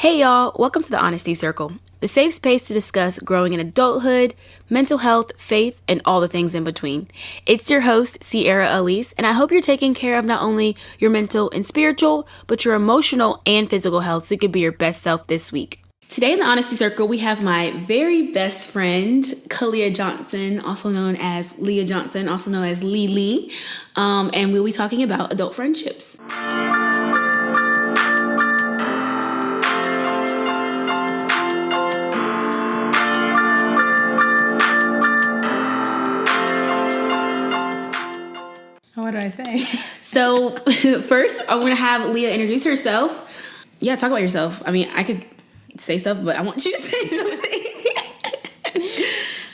Hey y'all, welcome to the Honesty Circle, the safe space to discuss growing in adulthood, mental health, faith, and all the things in between. It's your host, Sierra Elise, and I hope you're taking care of not only your mental and spiritual, but your emotional and physical health so you can be your best self this week. Today in the Honesty Circle, we have my very best friend, Kalia Johnson, also known as Leah Johnson, also known as Lily, and we'll be talking about adult friendships. What do I say? So first, I want to have Leah introduce herself. Yeah, talk about yourself. I mean, I could say stuff, but I want you to say something.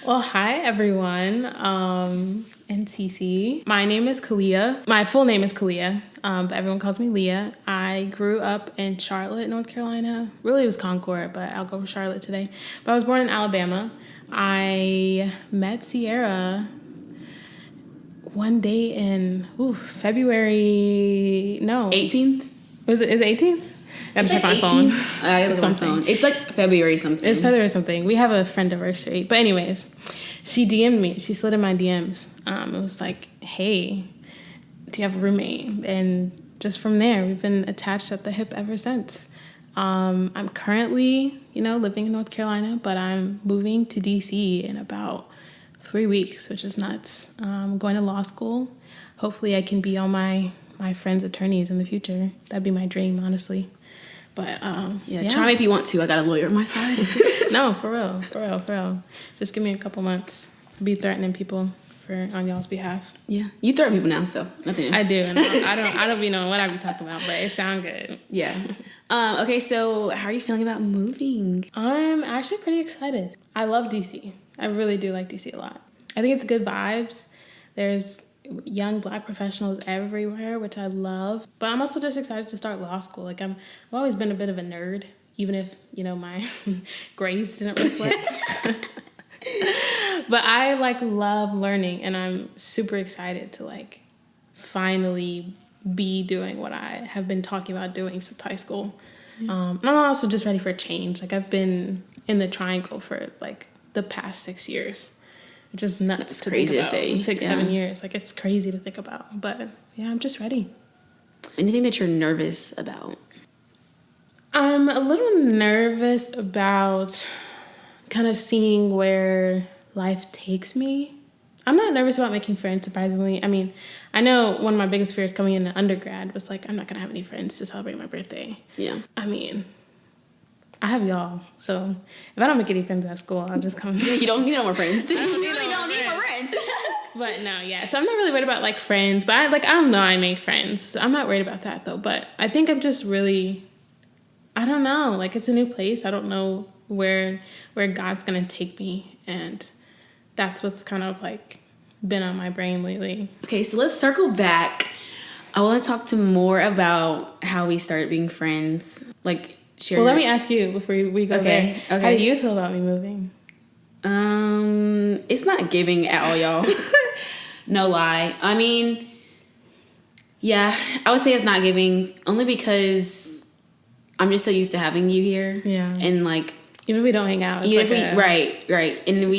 Well, hi everyone, and TC. My name is Kalia. My full name is Kalia, but everyone calls me Leah. I grew up in Charlotte, North Carolina. Really, it was Concord, but I'll go with Charlotte today. But I was born in Alabama. I met Sierra one day in February. No, 18th. Is it 18th? I have to check my phone. I have something. Phone. It's like February something. It's February something. We have a friend anniversary. But anyways, she DM'd me. She slid in my DMs. It was like, hey, do you have a roommate? And just from there, we've been attached at the hip ever since. I'm currently, living in North Carolina, but I'm moving to DC in about 3 weeks, which is nuts. I'm going to law school. Hopefully I can be all my friends' attorneys in the future. That'd be my dream, honestly. But yeah. Try me if you want to. I got a lawyer on my side. No, for real. Just give me a couple months. Be threatening people on y'all's behalf. Yeah, you threaten people now, so nothing. I do, and I don't be knowing what I be talking about, but it sound good. Yeah. Okay, so how are you feeling about moving? I'm actually pretty excited. I love DC. I really do like DC a lot. I think it's good vibes. There's young Black professionals everywhere, which I love. But I'm also just excited to start law school. I've always been a bit of a nerd, even if, my grades didn't reflect. But I love learning, and I'm super excited to finally be doing what I have been talking about doing since high school. Yeah. And I'm also just ready for a change. I've been in the triangle for the past 6 years, which is nuts. That's crazy to say. 7 years. It's crazy to think about. But yeah, I'm just ready. Anything that you're nervous about? I'm a little nervous about kind of seeing where life takes me. I'm not nervous about making friends, surprisingly. I mean, I know one of my biggest fears coming into undergrad was I'm not going to have any friends to celebrate my birthday. Yeah. I mean, I have y'all, so if I don't make any friends at school, I'll just come. You don't need no more friends. You really don't need more friends. But no, yeah. So I'm not really worried about friends, but I don't know. I make friends. So I'm not worried about that though. But I think I'm just really, I don't know. It's a new place. I don't know where God's gonna take me, and that's what's kind of been on my brain lately. Okay, so let's circle back. I want to talk more about how we started being friends. Well, let me ask you before we go there. Okay. How do you feel about me moving? It's not giving at all, y'all. No lie. I mean, yeah, I would say it's not giving only because I'm just so used to having you here. Yeah. And even if we don't hang out, it's right. And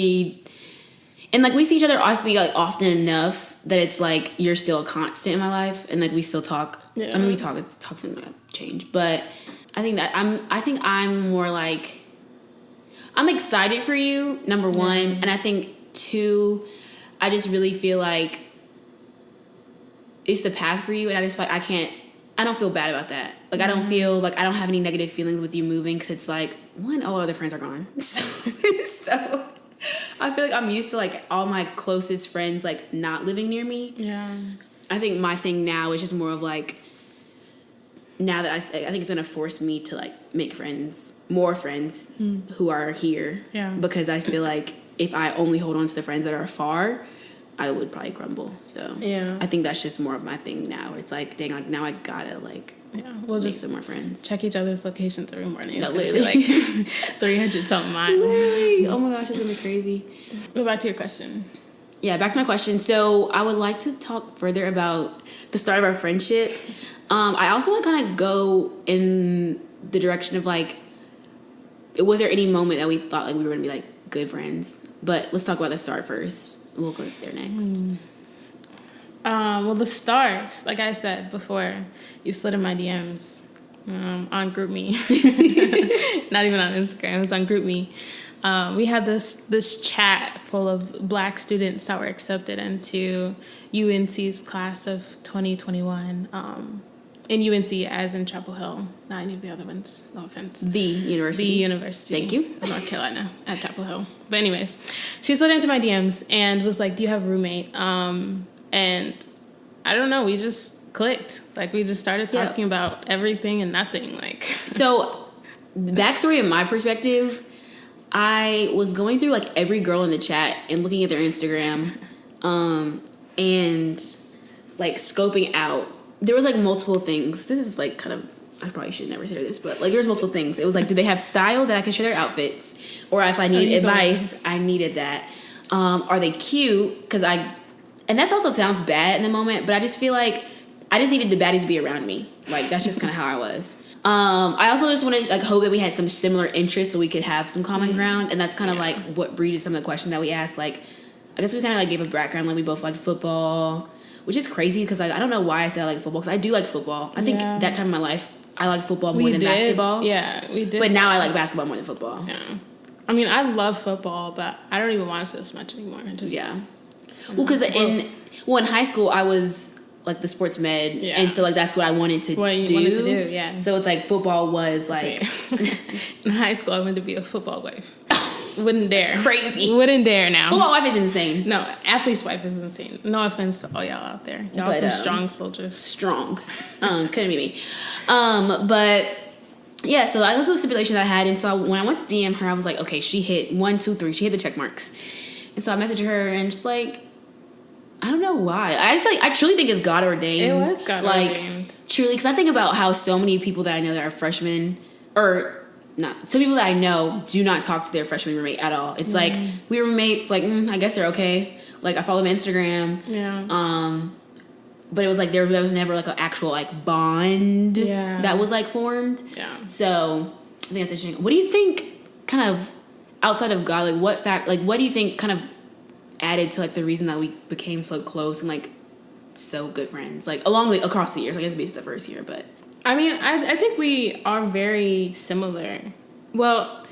we see each other often enough that it's you're still a constant in my life, and we still talk. Yeah. I mean, we talk to change, but I think I'm more I'm excited for you, number one, and I think two, I just really feel it's the path for you, and I just I don't feel bad about that. I don't feel I don't have any negative feelings with you moving, because it's one, all other friends are gone. So I feel I'm used to all my closest friends not living near me. Yeah. I think my thing now is just more of now that I think it's gonna force me to make more friends who are here. Yeah. Because I feel if I only hold on to the friends that are far, I would probably crumble. So yeah, I think that's just more of my thing now. It's dang, now I gotta we'll make just some more friends. Check each other's locations every morning. No, literally 300 something miles. Oh my gosh, it's gonna be crazy. Go back to your question. Yeah, back to my question. So I would like to talk further about the start of our friendship. I also want to kind of go in the direction of was there any moment that we thought like we were gonna be like good friends? But let's talk about the start first. We'll go there next. Well, the stars, like I said before, you slid in my DMs on GroupMe. Not even on Instagram, it was on GroupMe. We had this chat full of Black students that were accepted into UNC's class of 2021. In UNC, as in Chapel Hill, not any of the other ones. No offense. The university. The university. Thank you. Of North Carolina at Chapel Hill. But anyways, she slid into my DMs and was like, "Do you have a roommate?" And I don't know. We just clicked. Like we just started talking about everything and nothing. Like so, backstory in my perspective, I was going through like every girl in the chat and looking at their Instagram, and like scoping out. There was like multiple things. This is like kind of, I probably should never say this, but like there's multiple things. It was like, do they have style that I can share their outfits? Or if I needed advice, I needed that. Are they cute? And that also sounds bad in the moment, but I just feel like I just needed the baddies to be around me. Like that's just kind of how I was. I also just wanted like hope that we had some similar interests so we could have some common ground. And that's kind of like what breeded some of the questions that we asked. Like, I guess we kind of like gave a background. Like we both liked football. Which is crazy because like I don't know why I say I like football because I do like football. I think that time in my life I liked football more than basketball. Yeah, we did. But now I like basketball more than football. Yeah, I mean I love football, but I don't even watch this much anymore. Well, because in high school I was like the sports med, and so like that's what I wanted to do. Yeah. So it's like football was like in high school I wanted to be a football wife. Wouldn't dare. That's crazy. Wouldn't dare now. Football wife is insane. No, athlete's wife is insane. No offense to all y'all out there. Y'all some strong soldiers. Strong. Couldn't be me. But yeah, so those were the stipulations I had. And so when I went to DM her, I was like, okay, she hit 1, 2, 3. She hit the check marks. And so I messaged her and just like, I don't know why. I truly think it's God ordained. It was God ordained. Truly, because I think about how so many people that I know that are freshmen, or not, some people that I know do not talk to their freshman roommate at all. It's like, we were roommates, like, I guess they're okay. Like, I follow them on Instagram. Yeah. But it was like, there was never like an actual like bond that was like formed. Yeah. So, I think that's interesting. What do you think kind of outside of God, like what do you think kind of added to like the reason that we became so close and like so good friends? Like across the years, I guess it's the first year, but. I mean, I think we are very similar. Well,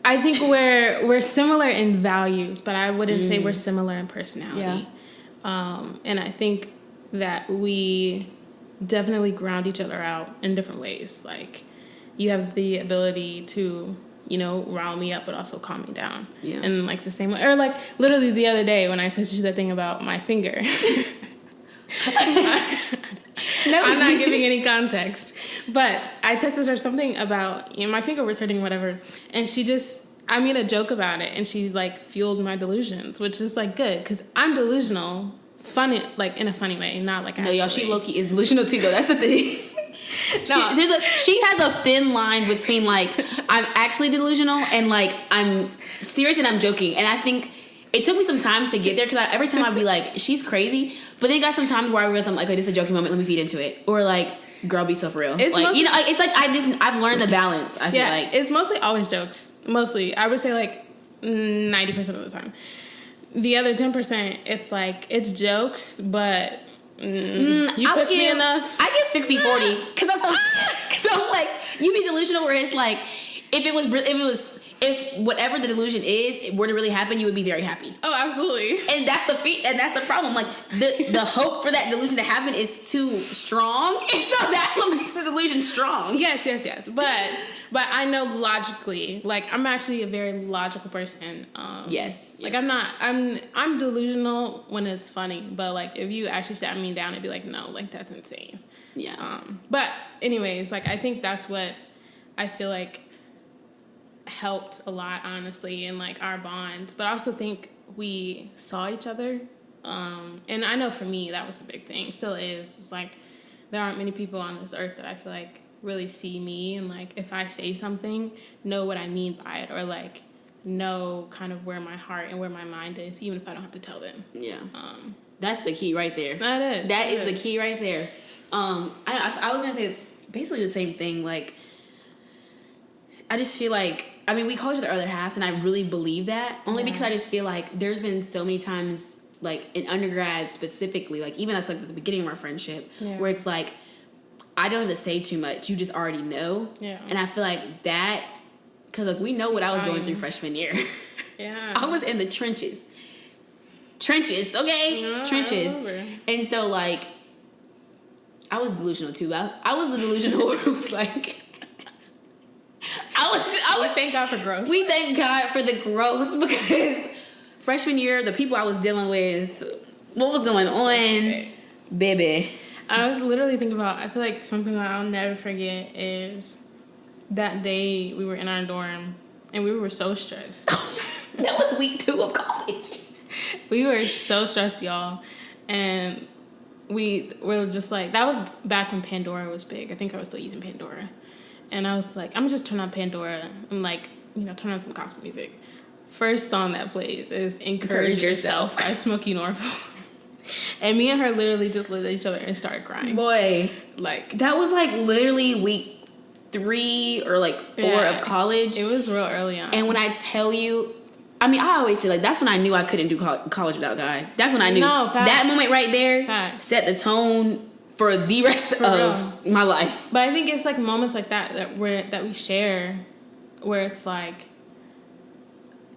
I think we're similar in values, but I wouldn't say we're similar in personality. Yeah. And I think that we definitely ground each other out in different ways. Like, you have the ability to, rile me up, but also calm me down. Yeah. And like the same way, or like literally the other day when I texted you that thing about my finger. No. I'm not giving any context, but I texted her something about my finger was hurting, whatever, and I made a joke about it, and she like fueled my delusions, which is like good because I'm delusional, funny, like in a funny way, not like actually. No, y'all, she low-key is delusional too, though. That's the thing. She has a thin line between like I'm actually delusional and like I'm serious and I'm joking, and I think. It took me some time to get there because every time I'd be like, she's crazy. But then it got some time where I realized I'm like, okay, this is a joking moment. Let me feed into it. Or like, girl, be so for real. It's like, it's like I've learned the balance. I feel like it's mostly always jokes. Mostly, I would say like 90% of the time. The other 10%, it's like it's jokes, but you push me enough. I give 60-40 because I'm like, you be delusional where it's like if whatever the delusion is were to really happen, you would be very happy. Oh, absolutely. And that's the problem. Like the hope for that delusion to happen is too strong, and so that's what makes the delusion strong. Yes. But I know logically, like I'm actually a very logical person. Yes. Like I'm delusional when it's funny, but like if you actually sat me down, it'd be like, no, like that's insane. Yeah. But anyways, like I think that's what I feel like helped a lot, honestly, in like our bond. But I also think we saw each other, and I know for me that was a big thing, still is. It's like there aren't many people on this earth that I feel like really see me and like if I say something, know what I mean by it, or like know kind of where my heart and where my mind is, even if I don't have to tell them. Yeah. That's the key right there. That is the key right there. I was gonna say basically the same thing. Like, I just feel like, I mean, we call each other other halves, and I really believe that. Only because I just feel like there's been so many times, like in undergrad specifically, like even that's like at the beginning of our friendship, where it's like, I don't have to say too much. You just already know. Yeah. And I feel like that, because like we know what I was going through freshman year. Yeah. I was in the trenches. Trenches, okay? Yeah, trenches. And so like, I was delusional too. I was the delusional one who was like, we thank God for growth. We thank God for the growth, because freshman year, the people I was dealing with, what was going on, baby. I was literally thinking about, I feel like something that I'll never forget is that day we were in our dorm and we were so stressed. That was week 2 of college. We were so stressed, y'all. And we were just like, that was back when Pandora was big. I think I was still using Pandora. And I was like, I'm gonna just turn on Pandora and like, you know, turn on some gospel music. First song that plays is Encourage Yourself by Smokey Norfolk. And me and her literally just looked at each other and started crying. Boy. Like, that was like literally week 3 or like 4 of college. It was real early on. And when I tell you, I mean, I always say like, that's when I knew I couldn't do college without God. That's when I knew. No, facts. That moment right there set the tone for the rest of my life. But I think it's like moments like that we share, where it's like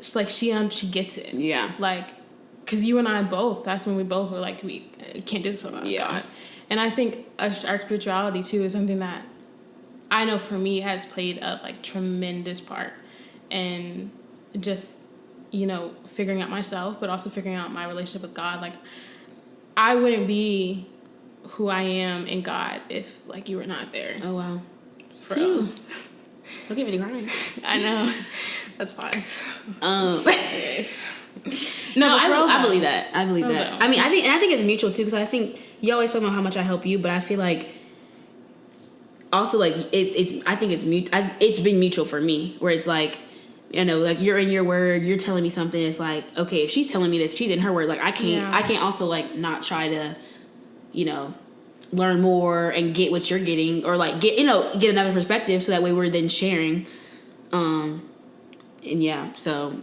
she gets it. Yeah. Like, because you and I both, that's when we both were like, we can't do this without God. And I think our spirituality too is something that I know for me has played a like tremendous part in just, you know, figuring out myself, but also figuring out my relationship with God. Like, I wouldn't be who I am in God if like you were not there. Oh wow. For real. Don't get me crying. I know. That's fine. No, I believe that. I believe that. I mean, I think it's mutual too, because I think you always talk about how much I help you, but I feel like also like I think it's been mutual for me, where it's like, you know, like you're in your word, you're telling me something. It's like, okay, if she's telling me this, she's in her word. Like I can't also like not try to, you know, learn more and get what you're getting, or like get another perspective, so that way we're then sharing. And yeah, so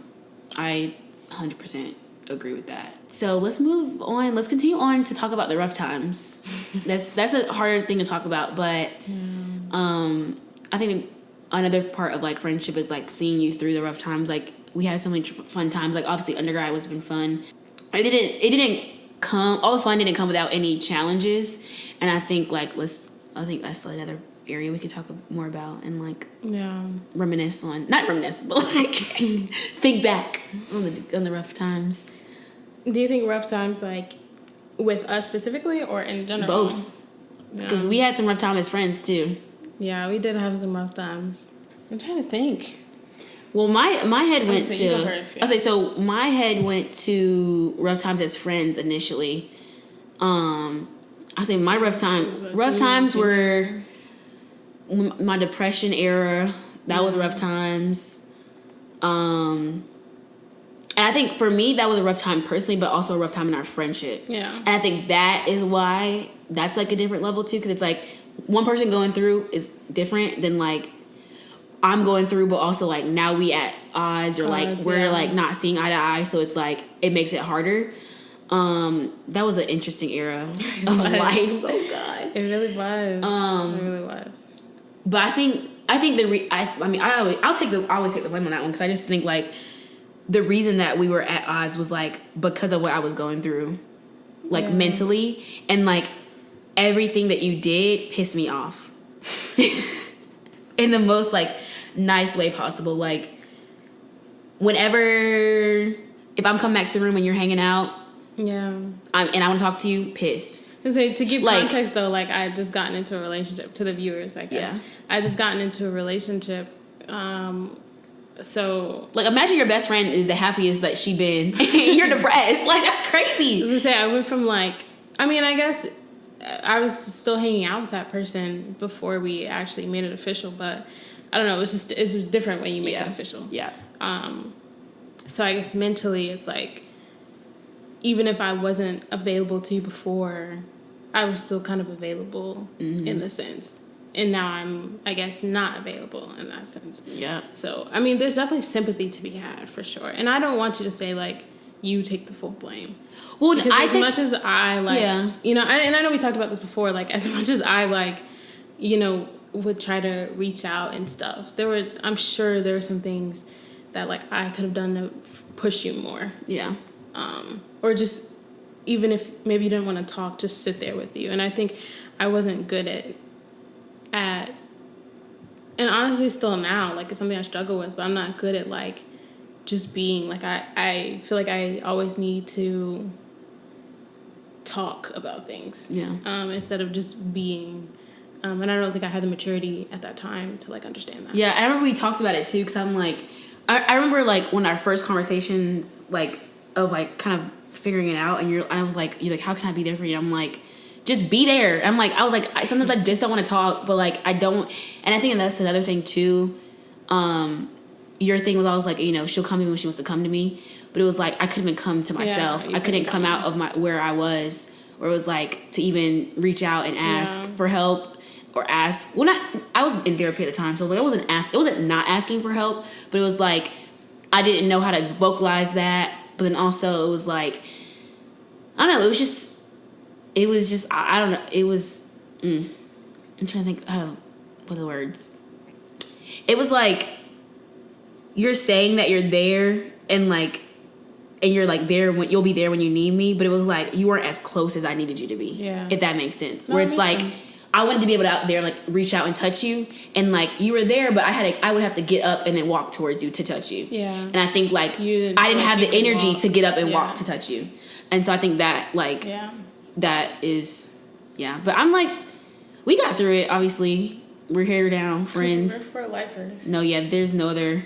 I 100% agree with that. So let's move on. Let's continue on to talk about the rough times. That's a harder thing to talk about, but I think another part of like friendship is like seeing you through the rough times. Like we had so many fun times. Like obviously undergrad was been fun. It didn't come. All the fun didn't come without any challenges, and I think like that's another area we could talk more about and like reminisce on, not reminisce, but like think back on the rough times. Do you think rough times like with us specifically or in general? Both, because we had some rough times as friends too. Yeah, we did have some rough times. I'm trying to think. Well, my head went to so my head went to rough times as friends initially. I say my rough times were my depression era. That was rough times. And I think for me that was a rough time personally, but also a rough time in our friendship. Yeah. And I think that is why that's like a different level too, because it's like one person going through is different than like I'm going through, but also like now we at odds, or like we're like not seeing eye to eye, so it's like it makes it harder. That was an interesting era of life. Oh God, it really was. It really was. But I think I always take the blame on that one, because I just think like the reason that we were at odds was like because of what I was going through, like mentally, and like everything that you did pissed me off in the most like nice way possible. Like whenever, if I'm coming back to the room and you're hanging out, and I want to talk to you, pissed. To give context though, like I had just gotten into a relationship, to the viewers, I guess. Yeah. I had just gotten into a relationship. So like imagine your best friend is the happiest that she been and you're depressed. Like that's crazy. I was gonna say, I went from like, I mean, I guess I was still hanging out with that person before we actually made it official, but I don't know, it's different when you make it official. Yeah. So I guess mentally it's like, even if I wasn't available to you before, I was still kind of available in the sense. and now I'm, I guess, not available in that sense. Yeah. So, I mean, there's definitely sympathy to be had for sure. And I don't want you to say, like, you take the full blame. Well, because I as think, much as I, like, yeah. you know, and I know we talked about this before, like, as much as I, like, you know, would try to reach out and stuff, I'm sure there were some things that, like, I could have done to push you more. Yeah. Or just, even if maybe you didn't want to talk, just sit there with you. And I think I wasn't good at, and honestly still now, like, it's something I struggle with, but I'm not good at, like, just being, like, I feel like I always need to talk about things. Yeah. Instead of just being, and I don't think I had the maturity at that time to, like, understand that. Yeah, I remember we talked about it too, because I'm like, I remember, like, when our first conversations, like, of, like, kind of figuring it out, and I was like, you're like, how can I be there for you? I'm like, just be there. I was like, sometimes I just don't want to talk, but, like, I don't, and I think that's another thing too. Your thing was always like, you know, she'll come to me when she wants to come to me, but it was like I couldn't even come to myself. I couldn't come out of where I was, or it was like to even reach out and ask for help or ask. Well, I was in therapy at the time, so it was like it wasn't not asking for help, but it was like I didn't know how to vocalize that. But then also it was like, I don't know, it was just I don't know, it was I'm trying to think what are the words. It was like, you're saying that you're there and you're like there when you'll be there when you need me, but it was like you weren't as close as I needed you to be. Yeah. If that makes sense. No, where it's like sense. I wanted to be able to out there like reach out and touch you, and like you were there, but I would have to get up and then walk towards you to touch you. Yeah. And I think like I didn't have the energy to get up and walk to touch you. And so I think that like that is but I'm like, we got through it, obviously. We're here now, friends. We're lifers. No, there's no other.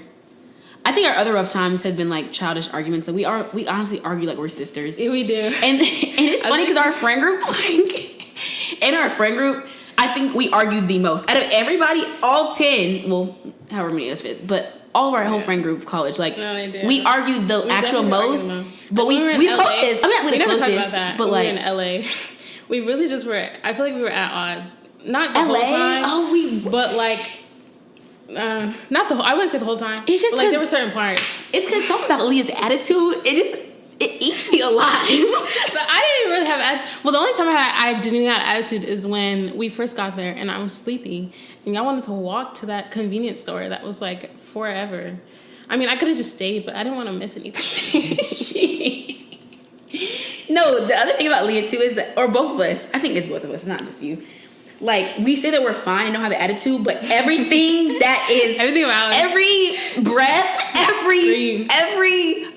I think our other rough times have been like childish arguments. Like we honestly argue like we're sisters. Yeah, we do. And it's funny because our friend group, like in our friend group, I think we argued the most out of everybody. All 10, well, however many of us fit, but all of our whole friend group of college, like we argued the actual most. But we closest. I'm not really closest, but like we were in LA, we really just were. I feel like we were at odds. Not the LA? Whole time. Oh, but like. Not the whole. I wouldn't say the whole time. It's just like there were certain parts. It's because something about Aaliyah's attitude. It eats me alive. But I didn't really have attitude. Well, the only time I didn't have attitude is when we first got there and I was sleepy and y'all wanted to walk to that convenience store that was like forever. I mean, I could have just stayed, but I didn't want to miss anything. No, the other thing about Leah too is that, or both of us. I think it's both of us, not just you. Like, we say that we're fine and don't have an attitude, but everything that is... everything about us. Every breath, every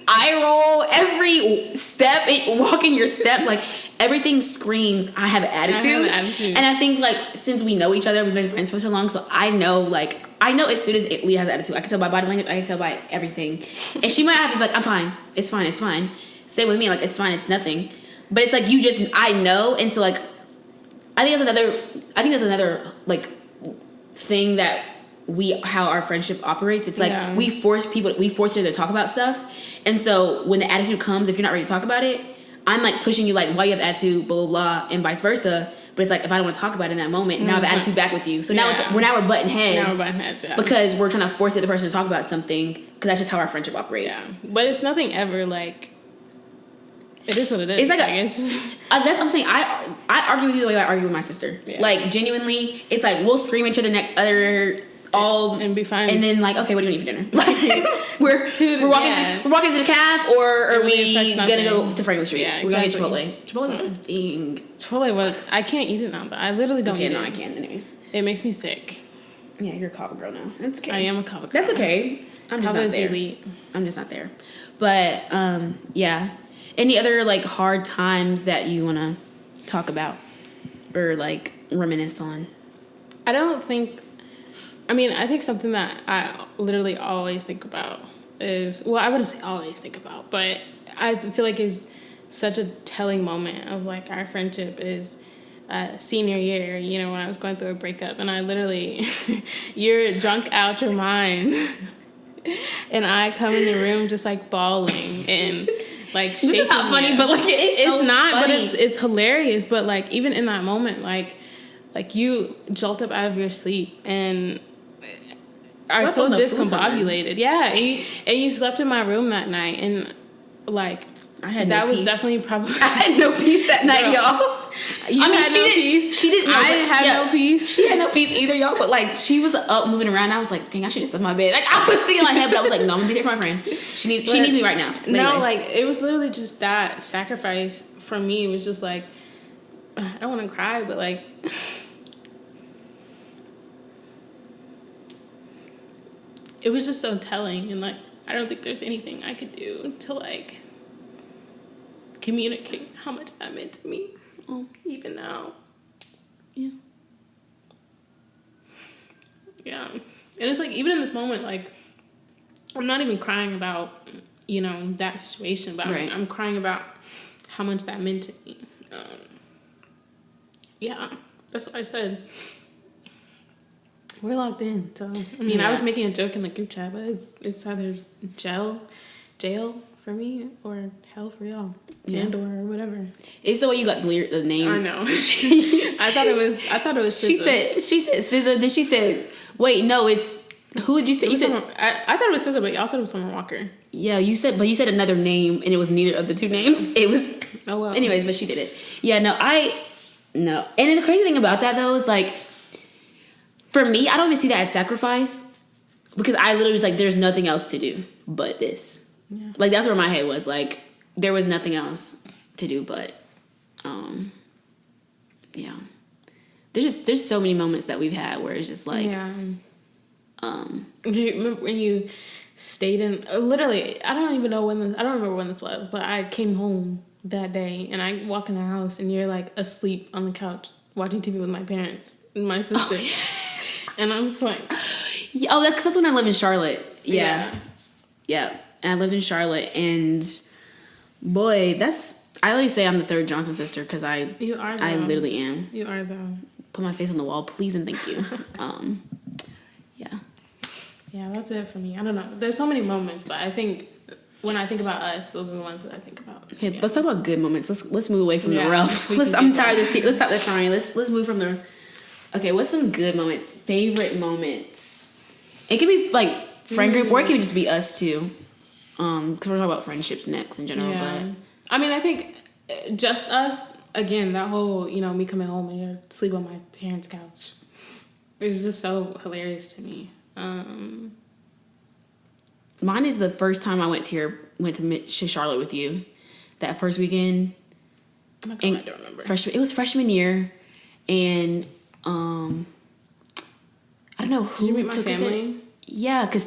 eye roll, every step, walking your step, like, everything screams, I have an attitude. And I think, like, since we know each other, we've been friends for so long, so I know as soon as Leah has an attitude. I can tell by body language, I can tell by everything. And she might have to be like, I'm fine. It's fine. It's fine. Stay with me. Like, it's fine. It's nothing. But it's like, I know, and so, like, I think that's another like thing that how our friendship operates. It's like we force each other to talk about stuff, and so when the attitude comes, if you're not ready to talk about it, I'm like pushing you like, why you have attitude, blah blah blah, and vice versa. But it's like, if I don't want to talk about it in that moment, now I have attitude back with you. So now we're butting heads. Because we're trying to force the other person to talk about something, because that's just how our friendship operates. Yeah. But it's nothing ever like. It is what it is. It's like that's what I'm saying. I argue with you the way I argue with my sister. Yeah. Like, genuinely, it's like we'll scream at each other and be fine. And then like, okay, what do you need for dinner? Like, we're walking to the caf, or are we gonna go to Franklin Street? Yeah, we're gonna get Chipotle. Chipotle was a thing. Chipotle was. I can't eat it now, but I literally don't eat it. I can't. Anyways, it makes me sick. Yeah, you're a Kava girl now. That's okay. I am a Kava girl. That's okay. I'm just not there. Elite. I'm just not there. But yeah. Any other, like, hard times that you want to talk about or, like, reminisce on? I think something that I literally always think about is, well, I wouldn't say always think about, but I feel like is such a telling moment of, like, our friendship is senior year, you know, when I was going through a breakup, and I literally, you're drunk out your mind, and I come in the room just, like, bawling, and... like, this is not funny, but like it's so not funny. But it's hilarious. But like, even in that moment, like Like, you jolt up out of your sleep and are Slept so on the futon. discombobulated. Yeah, and you slept in my room that night, and like I had that no was peace. definitely probably I had no peace that night, Girl. y'all. You I mean, had she no didn't. peace. She didn't. I didn't have no peace. She had no peace either, y'all. But like, she was up moving around. I was like, dang, I should just sit in my bed. Like, I was thinking in my head, but I was like, no, I'm gonna be there for my friend. She needs me right now. But No, anyways. like, it was literally just that sacrifice for me. It was just like, I don't want to cry, but like, it was just so telling. And like, I don't think there's anything I could do to like communicate how much that meant to me. Even now. Yeah. Yeah. And it's like, even in this moment, like, I'm not even crying about, you know, that situation, but Right. I'm crying about how much that meant to me. Yeah, that's what I said. We're locked in. So, I mean, I was making a joke in the group chat, but it's either jail for me or hell for y'all. Yeah. And or whatever. It's the way you got the name. I know. I thought it was SZA. She said SZA. Then she said, wait, no, it's, who did you say? You said, I thought it was SZA, but y'all said it was Summer Walker. yeah, you said another name, and it was neither of the two names. It was, Oh, well. anyways, but she did it. Yeah, no. And then the crazy thing about that, though, is like, for me, I don't even see that as sacrifice, because I literally was like, there's nothing else to do but this. Yeah. Like, that's where my head was. Like, there was nothing else to do but, yeah. There's so many moments that we've had where it's just like, Yeah. Do you remember when you stayed in? Literally, I don't remember when this was, but I came home that day and I walk in the house and you're like asleep on the couch watching TV with my parents and my sister, and I'm just like, yeah, that's when I live in Charlotte. Yeah. And I lived in Charlotte, and boy, I always say I'm the third Johnson sister because You are. Though. I literally am. You are though. Put my face on the wall, please and thank you. Yeah. Yeah, that's it for me. I don't know. There's so many moments, but I think when I think about us, those are the ones that I think about. Okay, let's talk about good moments. Let's move away from the rough. we can I'm get tired of the let's stop the crying. Let's move from the. Okay, what's some good moments? Favorite moments? It could be like friend group, or it could just be us too. Because we're talking about friendships next in general. Yeah. But I mean, I think just us. Again, that whole, you know, me coming home and you're sleep on my parents' couch. It was just so hilarious to me. mine is the first time I went to Charlotte with you. That first weekend. Oh my God, I don't remember. It was freshman year, and I don't know who Did you meet my took us family? in. Yeah, because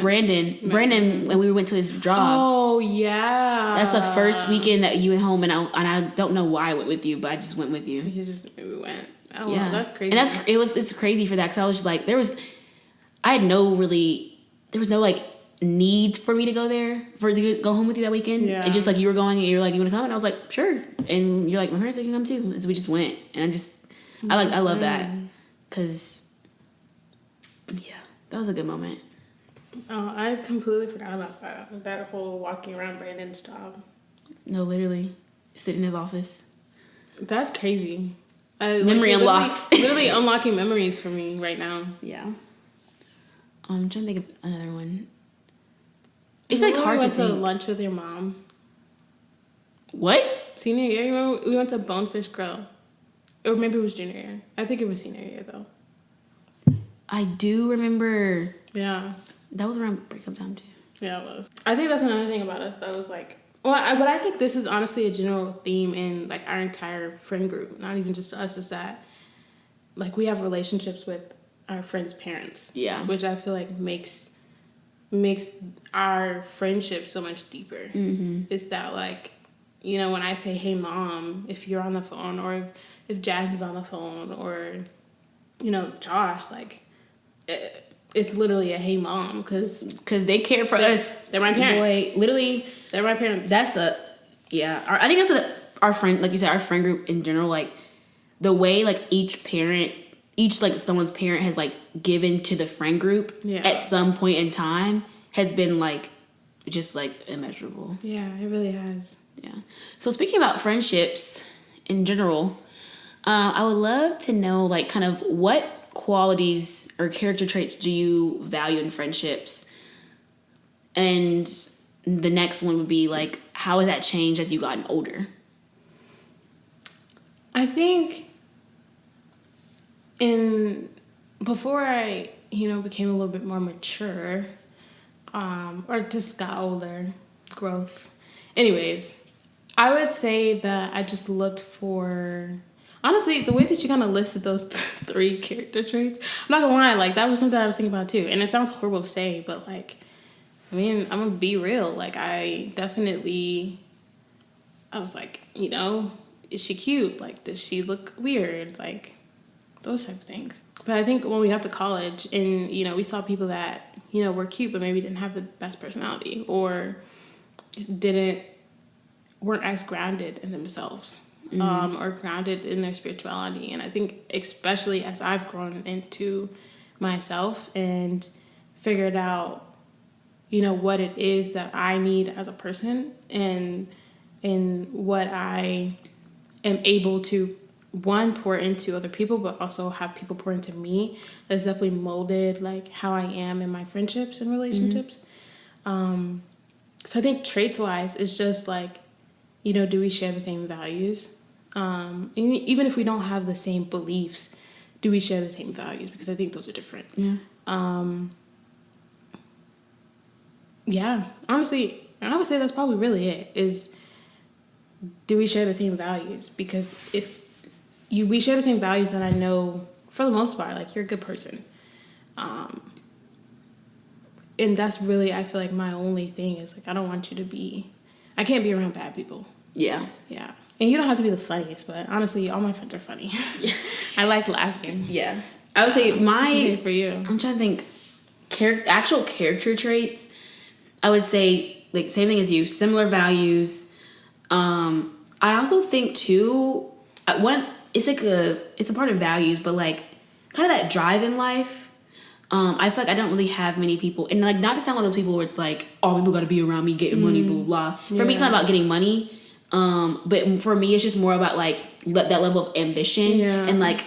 Brandon, when we went to his job. Oh yeah, That's the first weekend that you went home, and I don't know why I went with you, but I just went with you. We went. Oh Yeah, wow, that's crazy. And it's crazy for that, because I was just like, there was no like need for me to go there, to go home with you that weekend. Yeah. And just like you were going and you were like, you want to come? And I was like, sure. And you're like, my parents can come too. And so we just went, and I love that, because yeah, that was a good moment. Oh, I completely forgot about that whole walking around Brandon's job. No, literally, sit in his office. That's crazy. Memory unlocked. Literally unlocking memories for me right now. Yeah. I'm trying to think of another one. It's like Remember hard we to went to think. lunch with your mom. What? Senior year, you remember we went to Bonefish Grill, or maybe it was junior year. I think it was senior year though. I do remember. Yeah. That was around breakup time too. Yeah, it was. I think that's another thing about us that was like, but I think this is honestly a general theme in like our entire friend group, not even just us, is that like we have relationships with our friends' parents. Yeah. Which I feel like makes our friendship so much deeper. Mm-hmm. It's that like, you know, when I say, hey mom, if you're on the phone, or if Jazz is on the phone, or, you know, Josh, like, it's literally a hey mom, because they care for us. They're my parents. Boy, literally, they're my parents. I think that's our friend, like you said, our friend group in general, like the way like each like someone's parent has like given to the friend group at some point in time has been like just like immeasurable. Yeah, it really has. Yeah. So speaking about friendships in general, I would love to know, like, kind of what qualities or character traits do you value in friendships? And the next one would be, like, how has that changed as you've gotten older? I think before I, became a little bit more mature, or just got older, growth. Anyways, I would say that I just looked for, honestly, the way that you kind of listed those 3 character traits, I'm not gonna lie, like, that was something I was thinking about too. And it sounds horrible to say, but, like, I mean, I'm gonna be real. Like, I was like, is she cute? Like, does she look weird? Like, those type of things. But I think when we got to college and, we saw people that, were cute but maybe didn't have the best personality or weren't as grounded in themselves, or grounded in their spirituality. And I think especially as I've grown into myself and figured out, what it is that I need as a person and what I am able to, one, pour into other people, but also have people pour into me, that's definitely molded, like, how I am in my friendships and relationships. So I think traits-wise, it's just, like, do we share the same values? Even if we don't have the same beliefs, do we share the same values? Because I think those are different. Yeah. Honestly, I would say that's probably really it, is do we share the same values? Because if we share the same values, then I know, for the most part, like, you're a good person. And that's really, I feel like, my only thing is, like, I can't be around bad people. Yeah. Yeah. And you don't have to be the funniest, but honestly, all my friends are funny. Yeah. I like laughing. Yeah. I would say for you. I'm trying to think, actual character traits, I would say, like, same thing as you, similar values. I also think too, it's a part of values, but, like, kind of that drive in life. I feel like I don't really have many people, and, like, not to sound like those people where it's like, oh, people got to be around me getting money, blah, blah, blah. For me, it's not about getting money. But for me, it's just more about, like, that level of ambition. And, like,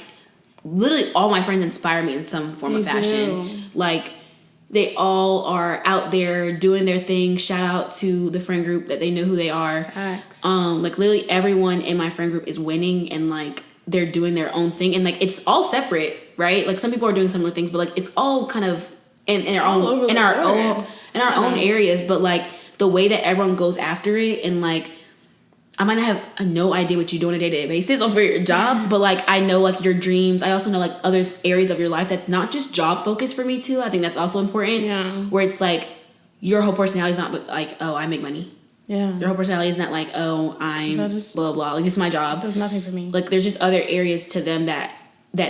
literally all my friends inspire me in some form of fashion. Do. Like, they all are out there doing their thing. Shout out to the friend group that they know who they are. Facts. Like, literally everyone in my friend group is winning, and, like, they're doing their own thing, and, like, it's all separate, right? Like, some people are doing similar things, but, like, it's all kind of in our own areas. But, like, the way that everyone goes after it, and, like, I might not have no idea what you do on a day-to-day basis or for your job, but, like, I know, like, your dreams. I also know, like, other areas of your life that's not just job focused for me too. I think that's also important. Yeah. Where it's like your whole personality is not like, oh, I make money. Yeah. Your whole personality is not like, oh, I'm blah blah. Like, this is my job. Does nothing for me. Like, there's just other areas to them that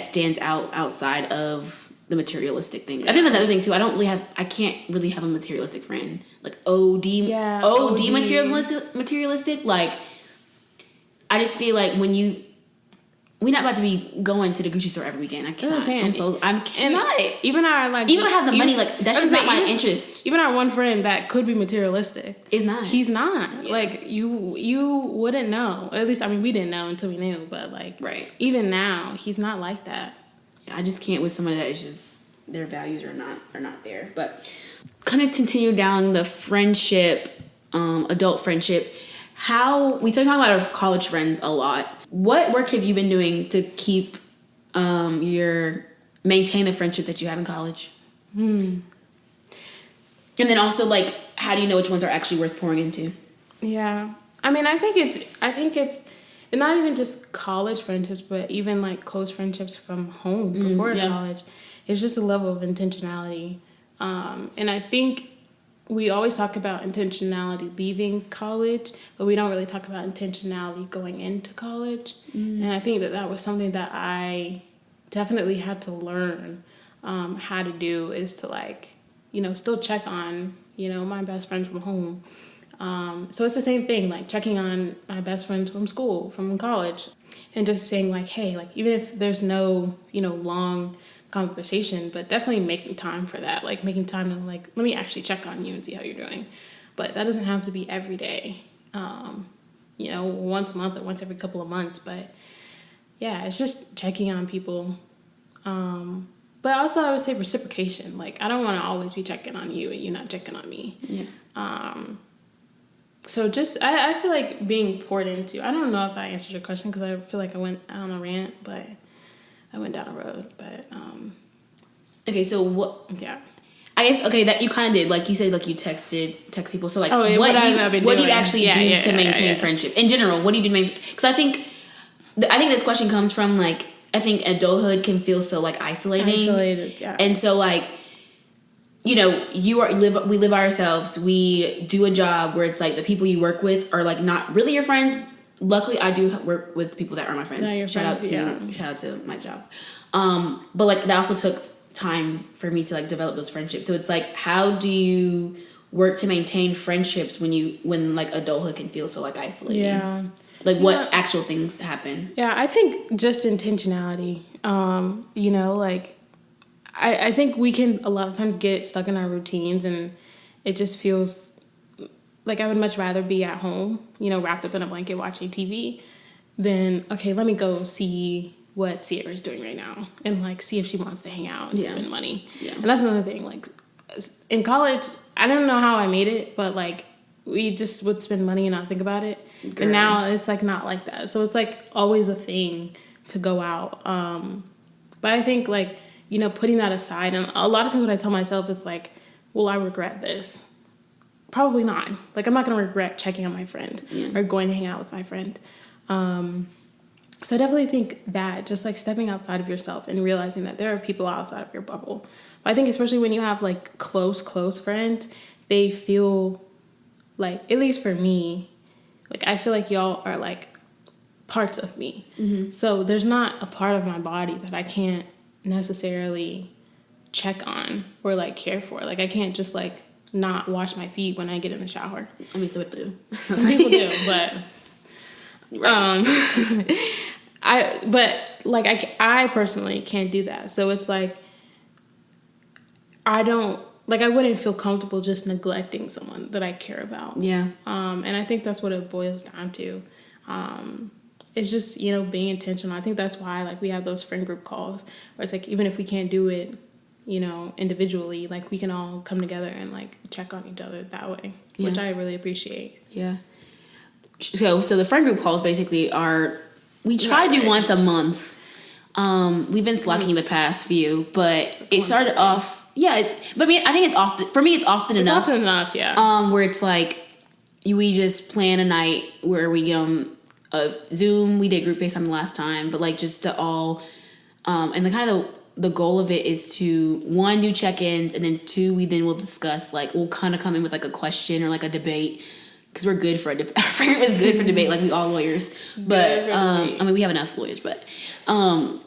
stands outside of the materialistic things. I think that's another thing too. I can't really have a materialistic friend. Like, OD materialistic. Like, I just feel like we're not about to be going to the Gucci store every weekend. I cannot. I cannot. Even our, like, even have the money, like, that's just not my interest. Even our one friend that could be materialistic is not. He's not. Yeah. Like, you wouldn't know. At least, I mean, we didn't know until we knew. But, like, right. Even now, he's not like that. Yeah, I just can't with somebody that is just their values are not there. But kind of continue down the friendship, adult friendship. We talk about our college friends a lot. What work have you been doing to keep maintain the friendship that you have in college? And then also, like, how do you know which ones are actually worth pouring into? Yeah. I mean, I think it's not even just college friendships, but even, like, close friendships from home before college. It's just a level of intentionality. And I think we always talk about intentionality leaving college, but we don't really talk about intentionality going into college. And I think that was something that I definitely had to learn how to do, is to, like, still check on, my best friends from home. So it's the same thing, like, checking on my best friends from school, from college, and just saying, like, hey, like, even if there's no, long conversation, but definitely making time for that, like, making time to, like, let me actually check on you and see how you're doing. But that doesn't have to be every day, once a month or once every couple of months. But yeah, it's just checking on people. But also I would say reciprocation. Like, I don't want to always be checking on you and you not checking on me. Yeah. So just, I feel like being poured into. I don't know if I answered your question because I feel like I went on a rant, but I went down a road. But, okay, so what... Yeah. I guess, okay, that you kind of did. Like, you said, like, you text people. So, like, what do you actually do to maintain friendship? In general, what do you do to maintain... Because I think this question comes from, like, I think adulthood can feel so, like, isolated, yeah. And so, like, you know, we live ourselves. We do a job where it's, like, the people you work with are, like, not really your friends. Luckily, I do work with people that are my friends. Shout out to my job. But, like, that also took time for me to, like, develop those friendships. So it's, like, how do you work to maintain friendships when like, adulthood can feel so, like, isolating? Yeah. Like, what actual things happen? Yeah, I think just intentionality. You know, like, I think we can a lot of times get stuck in our routines, and it just feels like I would much rather be at home, you know, wrapped up in a blanket watching TV than, okay, let me go see what Sierra's doing right now and, like, see if she wants to hang out and spend money. Yeah. And that's another thing. Like, in college, I don't know how I made it, but, like, we just would spend money and not think about it. Girl. But now it's, like, not like that. So it's, like, always a thing to go out. But I think, like, you know, putting that aside, and a lot of times what I tell myself is, like, will I regret this? Probably not. Like, I'm not going to regret checking on my friend or going to hang out with my friend. So I definitely think that just, like, stepping outside of yourself and realizing that there are people outside of your bubble. But I think especially when you have, like, close friends, they feel like, at least for me, like, I feel like y'all are, like, parts of me. Mm-hmm. So there's not a part of my body that I can't necessarily check on or, like, care for. Like, I can't just, like, not wash my feet when I get in the shower. I mean, some people do. Some people do, but... I personally can't do that. So it's like, I wouldn't feel comfortable just neglecting someone that I care about. Yeah. And I think that's what it boils down to. It's just, you know, being intentional. I think that's why, like, we have those friend group calls where it's like, even if we can't do it, you know, individually, like, we can all come together and, like, check on each other that way, which I really appreciate. Yeah. So the friend group calls basically we try to do once a month. We've been slacking the past few, but it started off, but I mean, I think it's often, for me, it's often enough. Often enough, yeah. Where it's like, we just plan a night where we get on a Zoom. We did group FaceTime the last time, but, like, just to all, and the goal of it is to, 1, do check-ins, and then 2, we then will discuss, like, we'll kind of come in with, like, a question or, like, a debate. Because we're good for a debate. Our friend is good for debate, like, we all lawyers. But, I mean, we have enough lawyers, but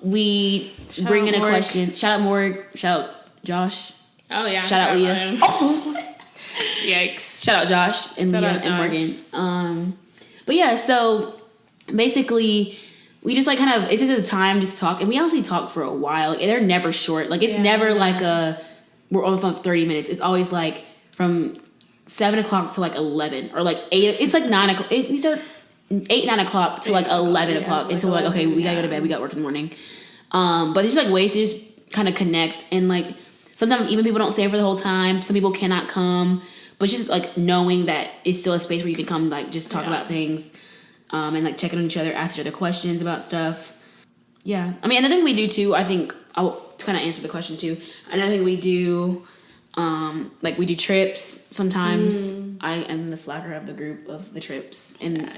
we bring in a question. Shout out Morg. Shout out Josh. Oh, yeah. Shout out Leah. Yikes. Shout out Josh and Leah and Morgan. But, yeah, so basically, we just, like, kind of, it's just a time just to talk. And we actually talk for a while. Like, they're never short. Like, it's never like we're on the phone for 30 minutes. It's always, like, from 7 o'clock to, like, 11 or, like, 8. It's like 9 o'clock. We start 8, 9 o'clock to, like, 11 o'clock until, like, okay, we gotta go to bed. We got work in the morning. But there's just, like, ways to just kind of connect. And, like, sometimes even people don't stay for the whole time. Some people cannot come. But it's just, like, knowing that it's still a space where you can come, like, just talk about things. And, like, checking on each other, ask each other questions about stuff. Yeah. I mean, another thing we do, too, I think, to kind of answer the question, too. Another thing we do... like, we do trips sometimes. I am the slacker of the group of the trips, and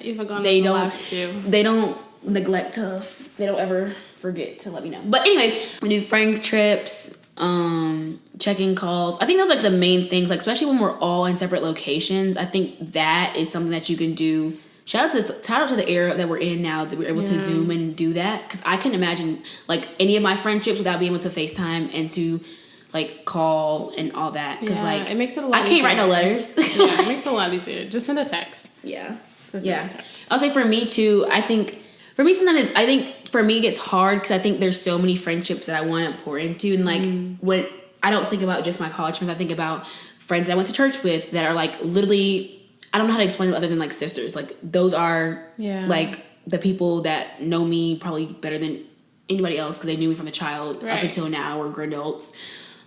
they don't neglect to, they don't ever forget to let me know. But anyways, we do friend trips, check-in calls. I think those are, like, the main things, like, especially when we're all in separate locations. I think that is something that you can do. Shout out to the era that we're in now, that we're able to Zoom and do that, because I couldn't imagine, like, any of my friendships without being able to FaceTime and to, like, call and all that, because like, it makes it a lot I can't write no letters. Yeah, it makes it a lot easier. Just send a text. Yeah. I'll say for me too, I think for me sometimes it gets hard because I think there's so many friendships that I want to pour into, and, like, when I don't think about just my college friends, I think about friends that I went to church with that are, like, literally, I don't know how to explain it other than, like, sisters. Like, those are like the people that know me probably better than anybody else because they knew me from a child up until now, or grown adults.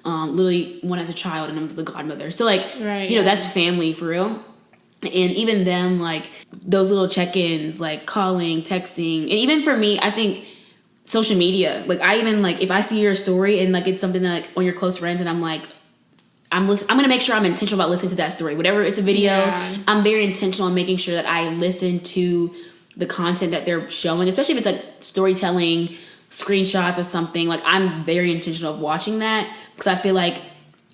Literally one as a child, and I'm the godmother. So like, that's family for real. And even them, like those little check-ins, like calling, texting, and even for me, I think social media. Like I even like if I see your story and like it's something that like on your close friends, and I'm like, I'm gonna make sure I'm intentional about listening to that story. Whatever it's a video, I'm very intentional on making sure that I listen to the content that they're showing, especially if it's like storytelling, screenshots or something. Like I'm very intentional of watching that because I feel like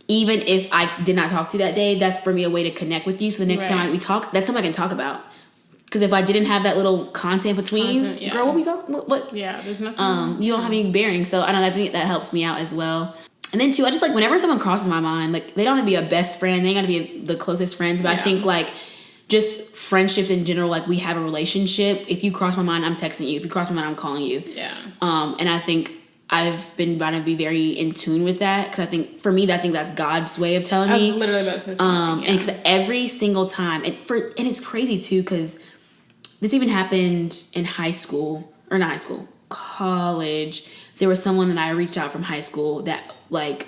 even if I did not talk to you that day, that's for me a way to connect with you. So the next time we talk, that's something I can talk about. Because if I didn't have that little content between, girl, what we talk? What? Yeah, there's nothing. You don't have any bearing. So I know I think that helps me out as well. And then too, I just like whenever someone crosses my mind, like they don't have to be a best friend, they ain't got to be the closest friends, but I think like just friendships in general, like we have a relationship. If you cross my mind, I'm texting you. If you cross my mind, I'm calling you. Yeah. And I think I've been trying to be very in tune with that because I think for me, I think that's God's way of telling me. Literally about to say and because every single time, and it's crazy too because this even happened in college. There was someone that I reached out from high school that like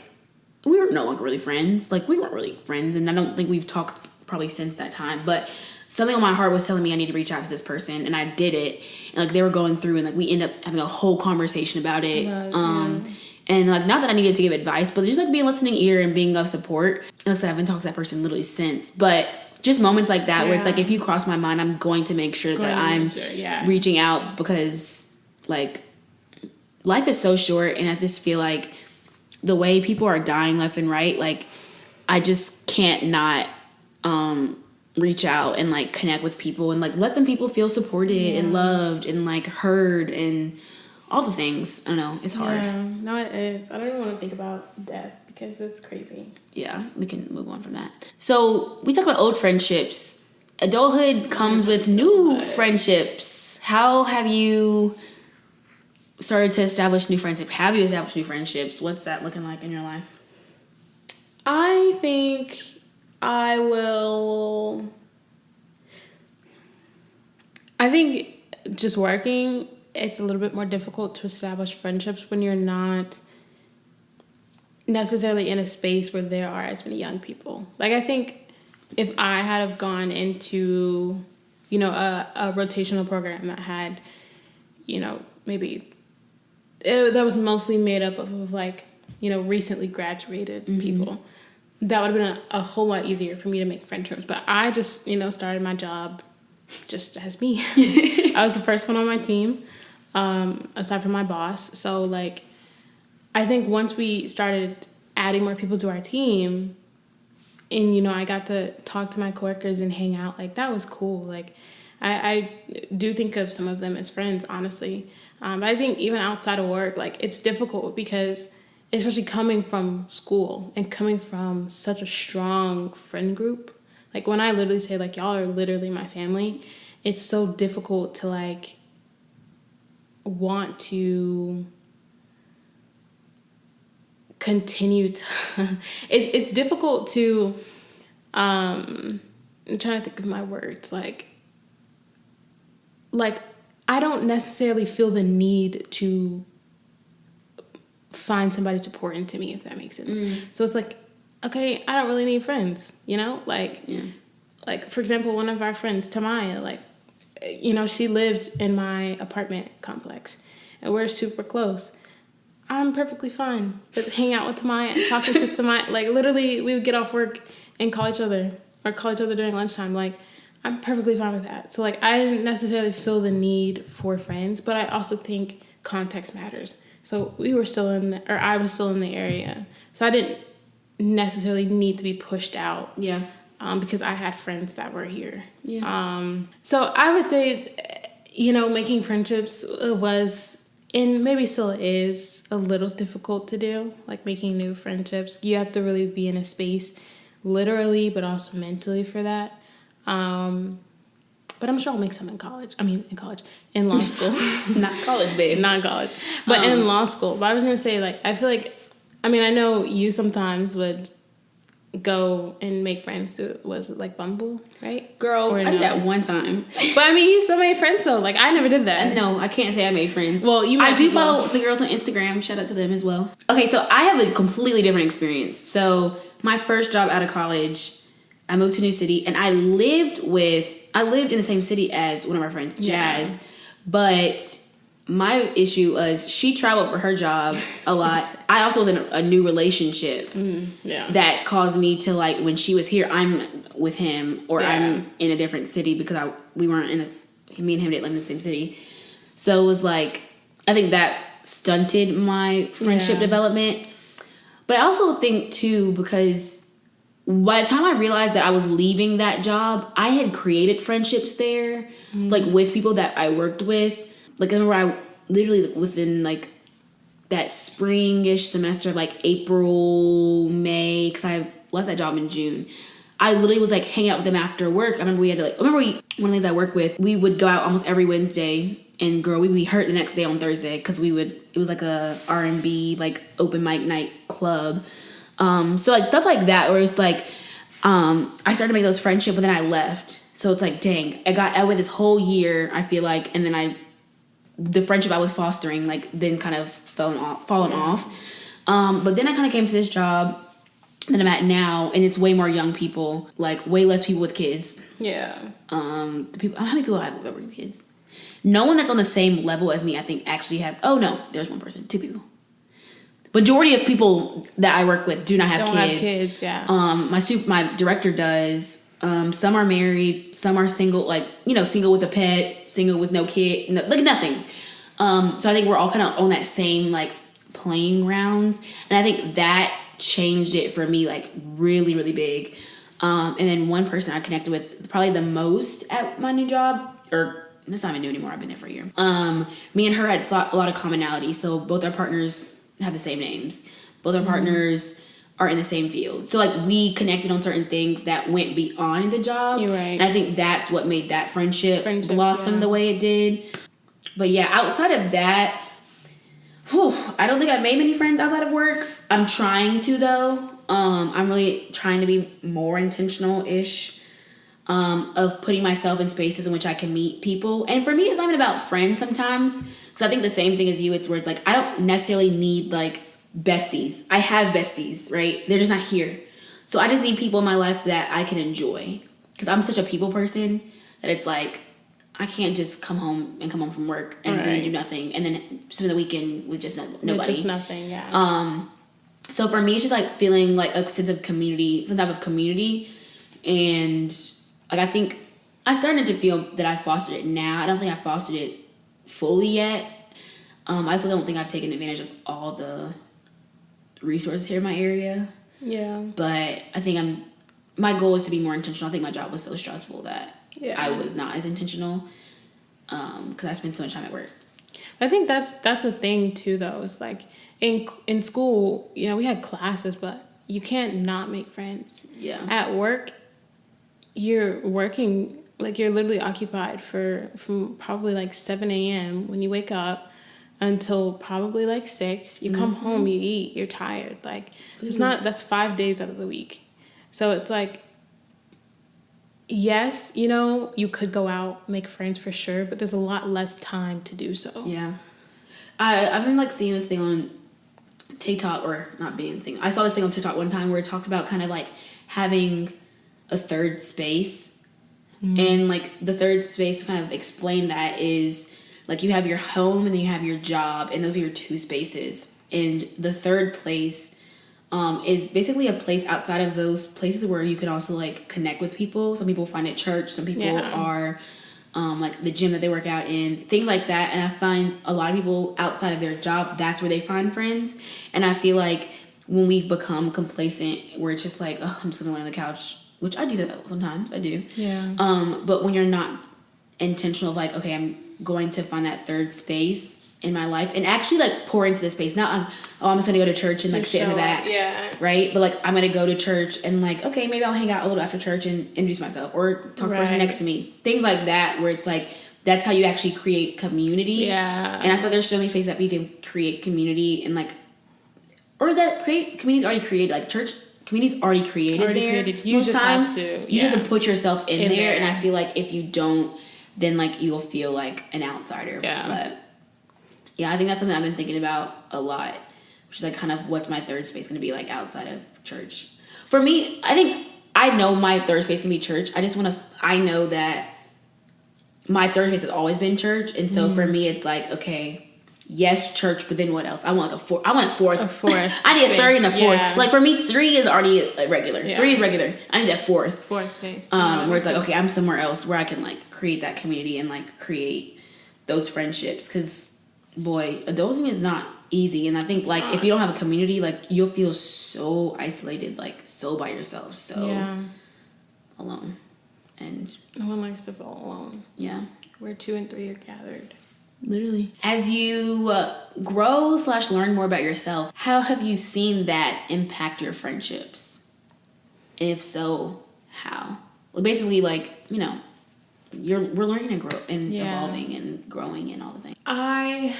we were no longer really friends. Like we weren't really friends, and I don't think we've talked probably since that time. But something on my heart was telling me I need to reach out to this person, and I did it. And like they were going through, and like we ended up having a whole conversation about it. And like not that I needed to give advice, but just like being a listening ear and being of support. And like I said, I haven't talked to that person literally since, but just moments like that where it's like if you cross my mind, I'm going to make sure that I'm reaching out because like life is so short, and I just feel like the way people are dying left and right, like I just can't not reach out and like connect with people and like let them people feel supported and loved and like heard and all the things. I don't know, it's hard. Yeah, no, it is. I don't even want to think about death because it's crazy. Yeah, we can move on from that. So we talked about old friendships. Adulthood comes with new friendships. How have you started to establish new friendships? Have you established new friendships? What's that looking like in your life? I think just working, it's a little bit more difficult to establish friendships when you're not necessarily in a space where there are as many young people. Like I think if I had have gone into, a rotational program that had, maybe that was mostly made up of like, recently graduated people, that would have been a whole lot easier for me to make friendships. But I just, started my job just as me. I was the first one on my team, aside from my boss. So like, I think once we started adding more people to our team and, I got to talk to my coworkers and hang out, like that was cool. Like I do think of some of them as friends, honestly. But I think even outside of work, like it's difficult because especially coming from school and coming from such a strong friend group, like when I literally say like y'all are literally my family, it's so difficult to like want to continue to it's difficult to I'm trying to think of my words, like I don't necessarily feel the need to find somebody to pour into me, if that makes sense. So it's like, okay, I don't really need friends, like for example, one of our friends, Tamaya, like, she lived in my apartment complex and we're super close. I'm perfectly fine with hanging out with Tamaya and talking to Tamaya. Like literally we would get off work and call each other during lunchtime. Like I'm perfectly fine with that. So like I didn't necessarily feel the need for friends, but I also think context matters. So I was still in the area. So I didn't necessarily need to be pushed out. Yeah. Because I had friends that were here. Yeah. So I would say, making friendships was, and maybe still is, a little difficult to do. Like making new friendships. You have to really be in a space literally, but also mentally for that. But I'm sure I'll make some in law school. Not college, babe. Not college. But in law school. But I was going to say, like, I feel like, I know you sometimes would go and make friends through, was it like Bumble, right? Girl, Or I did that one time. But I mean, you still made friends though. Like, I never did that. No, I can't say I made friends. Well, I do follow the girls on Instagram. Shout out to them as well. Okay, so I have a completely different experience. So my first job out of college, I moved to a new city, and I lived in the same city as one of my friends, Jazz. Yeah. But my issue was she traveled for her job a lot. I also was in a new relationship that caused me to, like, when she was here, I'm with him, or I'm in a different city because me and him didn't live in the same city. So it was like, I think that stunted my friendship development. But I also think too, because by the time I realized that I was leaving that job, I had created friendships there, like with people that I worked with. Like, I remember I literally within like that spring-ish semester, like April, May, because I left that job in June. I literally was like hanging out with them after work. I remember one of the ladies I work with, we would go out almost every Wednesday, and girl, we'd be hurt the next day on Thursday because it was like a R&B, like open mic night club. So like stuff like that, where it's like, I started to make those friendships, but then I left. So it's like, dang, I went this whole year, I feel like, and then the friendship I was fostering, like, then kind of fallen off. But then I kind of came to this job that I'm at now, and it's way more young people, like way less people with kids. Yeah. How many people have with kids? No one that's on the same level as me, I think, actually have. Oh no, there's one person, 2 people. Majority of people that I work with do not have kids. Don't have kids, yeah. My director does. Some are married, some are single, like, single with a pet, single with no kid, like nothing. So I think we're all kind of on that same, like, playing grounds. And I think that changed it for me, like, really, really big. And then one person I connected with probably the most at my new job, or it's not even new anymore, I've been there for a year. Me and her had a lot of commonality. So both our partners have the same names. Both our partners are in the same field. So, like, we connected on certain things that went beyond the job. You're right. And I think that's what made that friendship blossom the way it did. But yeah, outside of that, I don't think I've made many friends outside of work. I'm trying to, though. I'm really trying to be more intentional-ish of putting myself in spaces in which I can meet people. And for me, it's not even about friends sometimes. Because I think the same thing as you, it's where it's like, I don't necessarily need, like, besties. I have besties, right? They're just not here. So I just need people in my life that I can enjoy. Because I'm such a people person that it's like, I can't just come home from work and then do nothing and then spend the weekend with just nobody. With just nothing, yeah. So for me, it's just like feeling like a sense of community, some type of community. And like, I think I started to feel that I fostered it now. I don't think I fostered it fully yet. I also don't think I've taken advantage of all the resources here in my area. Yeah. But I think my goal is to be more intentional. I think my job was so stressful that I was not as intentional because I spent so much time at work. I think that's a thing too, though. It's like in school, we had classes, but you can't not make friends. Yeah. At work, you're working, like, you're literally occupied from probably like 7 a.m. when you wake up until probably like 6. You come home, you eat, you're tired. Like, that's 5 days out of the week. So it's like, yes, you could go out, make friends for sure, but there's a lot less time to do so. Yeah. I've been, like, seeing this thing on TikTok, or not being thing. I saw this thing on TikTok one time where it talked about kind of like having a third space. And like the third space, to kind of explain that, is like you have your home and then you have your job, and those are your 2 spaces. And the third place is basically a place outside of those places where you can also, like, connect with people. Some people find it church, some people are like the gym that they work out in, things like that. And I find a lot of people outside of their job, that's where they find friends. And I feel like when we become complacent, where it's just like, oh, I'm just gonna lay on the couch, which I do that sometimes, I do. Yeah. But when you're not intentional of like, okay, I'm going to find that third space in my life and actually, like, pour into the space. Not, I'm just gonna go to church and, like, sit in the back. Yeah. Right? But, like, I'm gonna go to church and, like, okay, maybe I'll hang out a little after church and introduce myself or talk to the person next to me. Things like that, where it's like, that's how you actually create community. Yeah. And I thought there's so many spaces that we can create community and, like, or that create communities already created. Like, church community's already created there. You just have to. You have to put yourself in there, and I feel like if you don't, then like you'll feel like an outsider. Yeah. But yeah, I think that's something I've been thinking about a lot, which is like kind of what's my third space going to be like outside of church. For me, I think I know my third space can be church. I know that my third space has always been church, and so for me, it's like, okay, yes, church, but then what else? I want like a fourth. I want a fourth. I need a third and a fourth. Yeah. Like for me, 3 is already regular. Yeah. 3 is regular. I need that fourth. Fourth space. Where it's like, okay, I'm somewhere else where I can like create that community and like create those friendships. Because boy, adulting is not easy, and I think like if you don't have a community, like you'll feel so isolated, like so by yourself, so alone. And no one likes to feel alone. Yeah, where 2 and 3 are gathered. Literally. As you grow/learn more about yourself, how have you seen that impact your friendships? If so, how? Well, basically, like, you know, we're learning and evolving and growing and all the things. I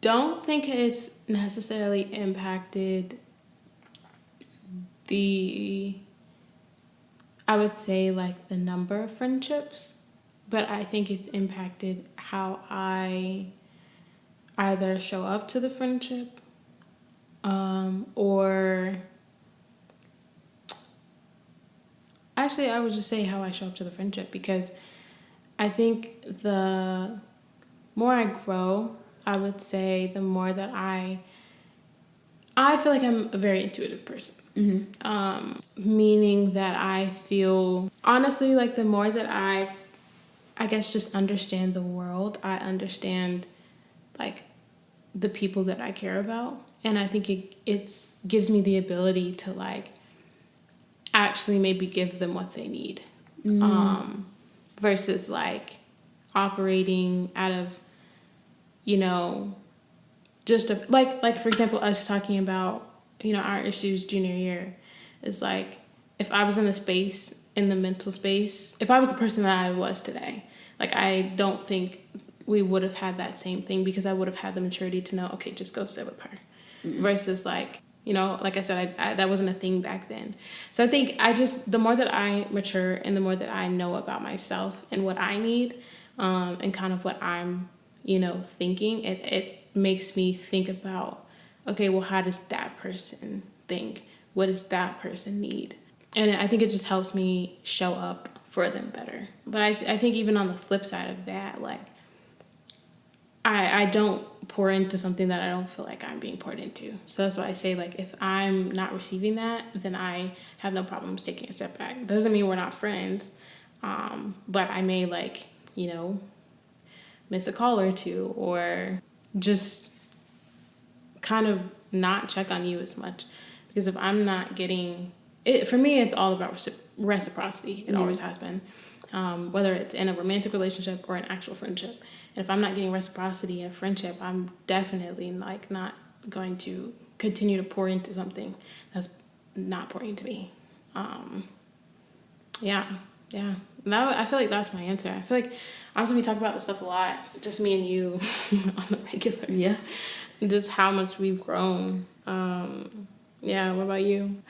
don't think it's necessarily impacted I would say, like, the number of friendships. But I think it's impacted how I either show up to the friendship or actually I would just say how I show up to the friendship, because I think the more I grow, I would say the more that I feel like I'm a very intuitive person. Mm-hmm. Meaning that I feel, honestly, like the more that I guess just understand the world, I understand like the people that I care about, and I think it gives me the ability to like actually maybe give them what they need, versus like operating out of, you know, just like for example, us talking about, you know, our issues junior year is like, if I was in the mental space, if I was the person that I was today, like, I don't think we would have had that same thing, because I would have had the maturity to know, okay, just go sit with her. Mm-hmm. Versus, like, you know, like I said, I that wasn't a thing back then. So I think the more that I mature and the more that I know about myself and what I need, and kind of what I'm, you know, thinking, it makes me think about, okay, well, how does that person think? What does that person need? And I think it just helps me show up for them better. But I think even on the flip side of that, like, I don't pour into something that I don't feel like I'm being poured into. So that's why I say, like, if I'm not receiving that, then I have no problems taking a step back. Doesn't mean we're not friends, but I may, like, you know, miss a call or two, or just kind of not check on you as much. Because if I'm not getting it, for me, it's all about reciprocity. It always has been, whether it's in a romantic relationship or an actual friendship. And if I'm not getting reciprocity in a friendship, I'm definitely like not going to continue to pour into something that's not pouring into me. Yeah. I feel like that's my answer. I feel like honestly we talk about this stuff a lot, just me and you on the regular. Yeah. Just how much we've grown. Yeah, what about you?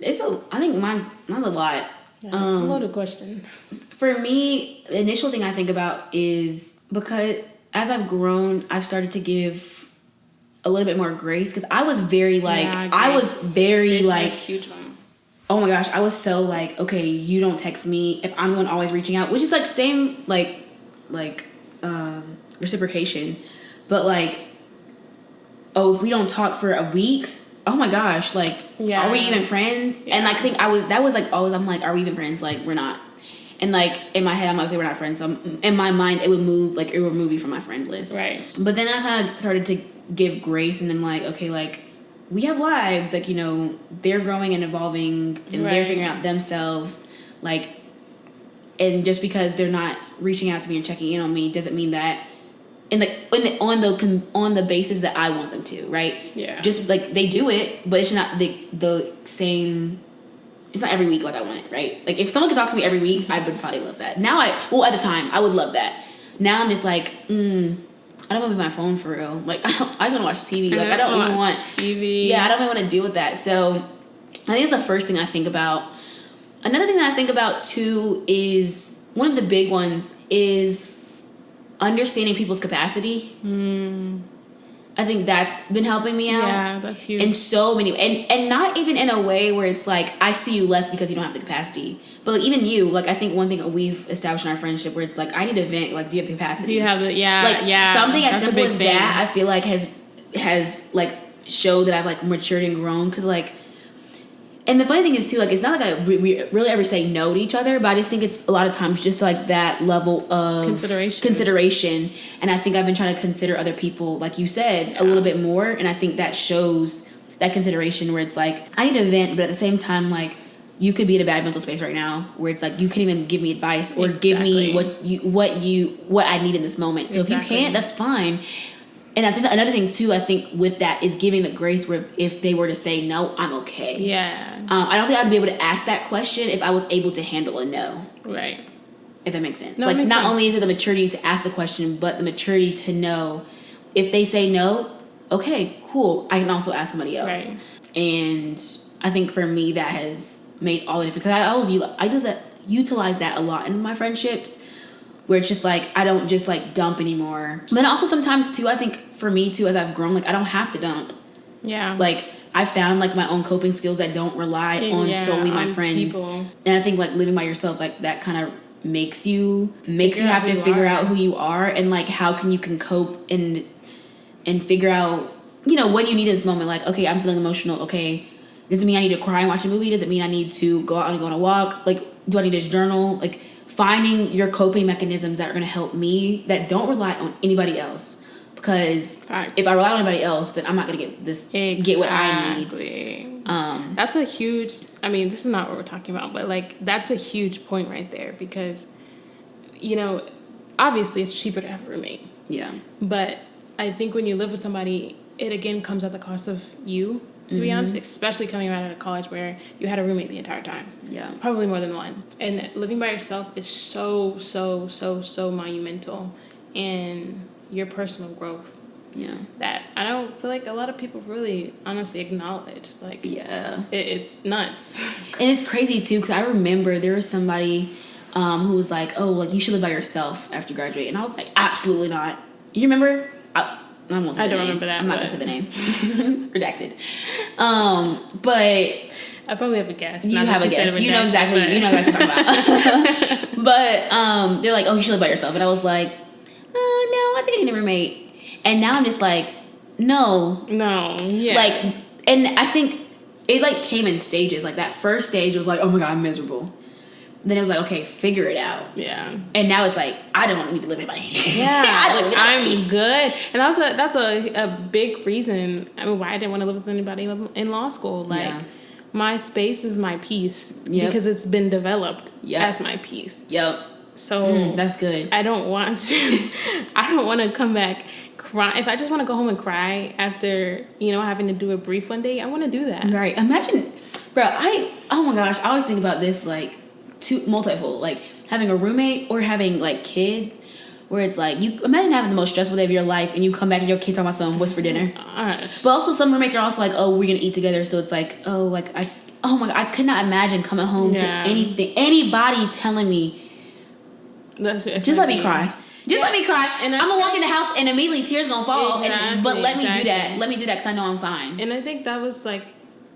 I think mine's not a lot. Yeah, it's a loaded question. For me, the initial thing I think about is, because as I've grown, I've started to give a little bit more grace, because I was very like, grace like, is a huge one. Oh my gosh, I was so like, okay, you don't text me if I'm the one always reaching out, which is like same like reciprocation, but like, oh, if we don't talk for a week, oh my gosh, like, are we even friends? Yeah. And I think that was like always, I'm like, are we even friends? Like, we're not. And like in my head, I'm like, okay, we're not friends. So in my mind, it would remove you from my friend list. Right. But then I kind of started to give grace, and I'm like, okay, like, we have lives, like, you know, they're growing and evolving, and they're figuring out themselves, like, and just because they're not reaching out to me and checking in on me doesn't mean that on the basis that I want them to, right? Yeah. Just like they do it, but it's not the same. It's not every week like I want it, right? Like if someone could talk to me every week, I would probably love that. Now at the time I would love that. Now I'm just like, I don't want to be my phone for real. Like I just want to watch TV. Like I don't even want TV. Yeah, I don't even want to deal with that. So I think it's the first thing I think about. Another thing that I think about too is one of the big ones is understanding people's capacity. I think that's been helping me out. Yeah, that's huge. In so many, and not even in a way where it's like I see you less because you don't have the capacity, but like even you, like I think one thing we've established in our friendship where it's like I need to vent. Like, do you have the capacity? Do you have the something as simple as thing. that? I feel like has like showed that I've like matured and grown because like. And the funny thing is too, like it's not like we really ever say no to each other, but I just think it's a lot of times just like that level of consideration. And I think I've been trying to consider other people, like you said, a little bit more. And I think that shows that consideration where it's like I need to vent, but at the same time, like you could be in a bad mental space right now where it's like you can't even give me advice or give me what I need in this moment. So if you can't, that's fine. And I think another thing too, I think with that is giving the grace where if they were to say no, I'm okay. Yeah. I don't think I'd be able to ask that question if I was able to handle a no. Right. If that makes sense. No, like makes not sense. only is it the maturity to ask the question, but the maturity to know if they say no, okay, cool. I can also ask somebody else. Right. And I think for me that has made all the difference. I utilize that a lot in my friendships. Where it's just like I don't just like dump anymore. But then also sometimes too, I think for me too, as I've grown, like I don't have to dump. Yeah. Like I found like my own coping skills that don't rely on solely my friends. People. And I think like living by yourself, like that kind of makes you have to figure out who you are and like how you can cope and figure out, you know, what you need in this moment. Like, okay, I'm feeling emotional. Okay, does it mean I need to cry and watch a movie? Does it mean I need to go out and go on a walk? Like, do I need to journal? Like, finding your coping mechanisms that are going to help me that don't rely on anybody else. Because if I rely on anybody else, then I'm not going to get what I need. That's a huge, I mean, this is not what we're talking about, but like that's a huge point right there because, you know, obviously it's cheaper to have a roommate. Yeah. But I think when you live with somebody, it again comes at the cost of you. To be honest, especially coming out of college where you had a roommate the entire time. Yeah. Probably more than one. And living by yourself is so, so, so, so monumental in your personal growth. Yeah. That I don't feel like a lot of people really honestly acknowledge. Like, yeah. It's nuts. And it's crazy too, because I remember there was somebody who was like, oh, like you should live by yourself after you graduate. And I was like, absolutely not. You remember? I don't remember that. I'm not gonna say the name. Redacted. But I probably have a guess. You have a guess. You know exactly what I'm talking about. But they're like, oh, you should live by yourself. And I was like, no, I think I need a roommate. And now I'm just like, no. Yeah. Like, and I think it like came in stages. Like that first stage was like, oh my God, I'm miserable. Then it was like, okay, figure it out. Yeah. And now it's like, I don't need to live anybody. Yeah. I'm good. And that's a big reason, I mean, why I didn't want to live with anybody in law school. Like, my space is my peace because it's been developed as my peace. Yep. So that's good. I don't want to come back cry. If I just want to go home and cry after, you know, having to do a brief one day, I want to do that. Right. Imagine, bro, oh my gosh, I always think about this like multifold, like having a roommate or having like kids where it's like you imagine having the most stressful day of your life and you come back and your kids talking about something, what's for dinner? Gosh. But also some roommates are also like, oh, we're gonna eat together, so it's like, oh, like oh my God, I could not imagine coming home to anybody telling me just let me cry. Let me cry. And I'm gonna walk in the house and immediately tears gonna fall. But let me do that. Let me do that because I know I'm fine. And I think that was like,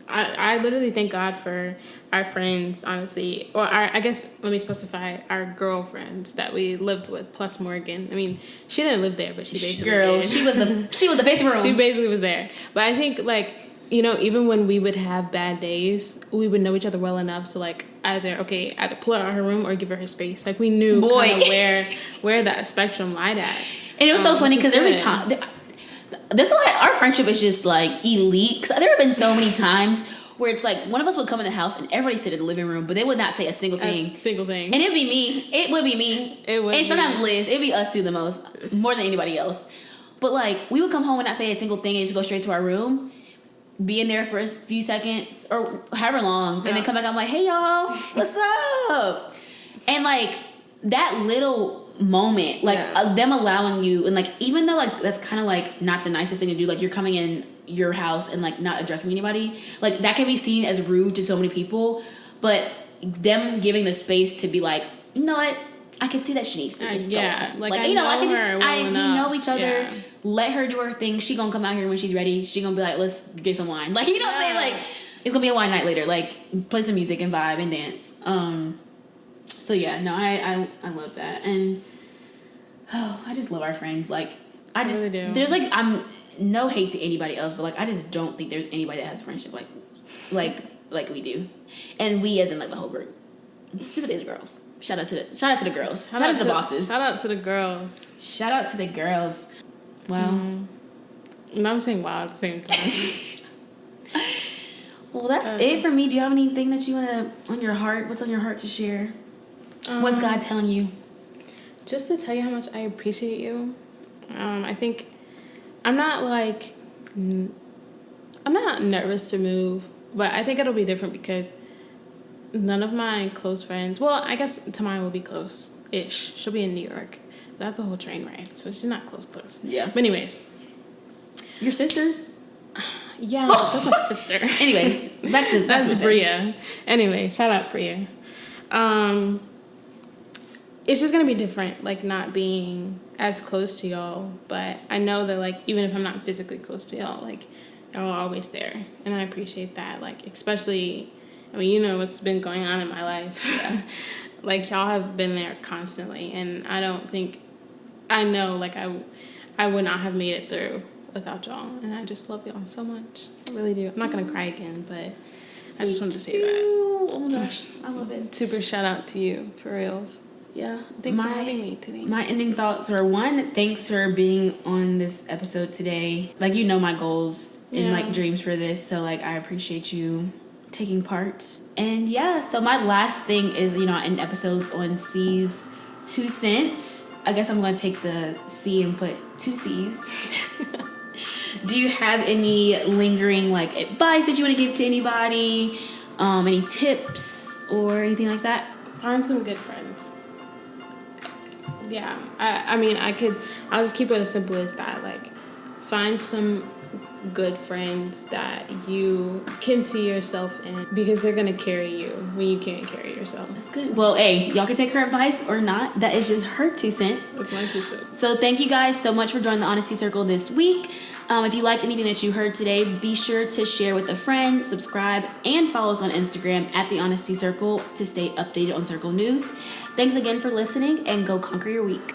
I literally thank God for our friends, honestly, or I guess let me specify our girlfriends that we lived with, plus Morgan. I mean, she didn't live there, but she basically did. She was the fifth room. She basically was there. But I think like, you know, even when we would have bad days, we would know each other well enough to like either pull her out of her room or give her her space. Like we knew kind of where that spectrum lied at. And it was so funny because every time this is why our friendship is just like elite. Because there have been so many times where it's like one of us would come in the house and everybody sit in the living room, but they would not say a single thing. And it'd be me. It would be me. And sometimes Liz. It'd be us two the most, more than anybody else. But like we would come home and not say a single thing and just go straight to our room, be in there for a few seconds or however long, and then come back. I'm like, hey y'all, what's up? And like that little moment, like them allowing you, and like even though like that's kind of like not the nicest thing to do, like you're coming in your house and like not addressing anybody, like that can be seen as rude to so many people, but them giving the space to be like, you know what, I can see that she needs to just go home. Like you know, I can just we know each other. Let her do her thing. She gonna come out here when she's ready. She gonna be like, let's get some wine. Like, you know what I'm saying? Like, it's gonna be a wine night later. Like, play some music and vibe and dance. So yeah, no, I love that. And I just love our friends. Like, I just really do. There's like, I'm no hate to anybody else, but like I just don't think there's anybody that has friendship like we do. And we as in like the whole group. Specifically the girls. Shout out to the girls. Shout out to the bosses. Shout out to the girls. Shout out to the girls. Wow. And I'm saying wow at the same time. Well, that's it for me. Do you have anything that you on your heart? What's on your heart to share? What's God telling you? Just to tell you how much I appreciate you. I think I'm not nervous to move, but I think it'll be different because none of my close friends, well, I guess Tamaya will be close-ish. She'll be in New York. That's a whole train ride, so she's not close. Yeah. But anyways. Your sister? Yeah, that's my sister. Anyways, that's Bria. Anyway, shout out Bria. It's just going to be different, like, not being as close to y'all. But I know that, like, even if I'm not physically close to y'all, like, y'all are always there. And I appreciate that, like, especially, I mean, you know what's been going on in my life. Yeah. Like, y'all have been there constantly. And I know, like, I would not have made it through without y'all. And I just love y'all so much. I really do. I'm not going to cry again, but I just wanted to say that. Oh, my gosh. I love it. Super shout out to you, for reals. Yeah. Thanks for having me today. My ending thoughts are, one, thanks for being on this episode today. Like, you know my goals and, like, dreams for this. So, like, I appreciate you taking part. And, yeah, so my last thing is, you know, I end episodes on C's 2 cents. I guess I'm going to take the C and put 2 C's. Do you have any lingering, like, advice that you want to give to anybody? Any tips or anything like that? Find some good friends. Yeah, I mean, I'll just keep it as simple as that. Like, find some good friends that you can see yourself in, because they're gonna carry you when you can't carry yourself. That's good. Well, hey, y'all can take her advice or not. That is just her 2 cents. That's my 2 cents. So thank you guys so much for joining the Honesty Circle this week. If you liked anything that you heard today, be sure to share with a friend, subscribe, and follow us on Instagram at The Honesty Circle to stay updated on Circle news. Thanks again for listening, and go conquer your week.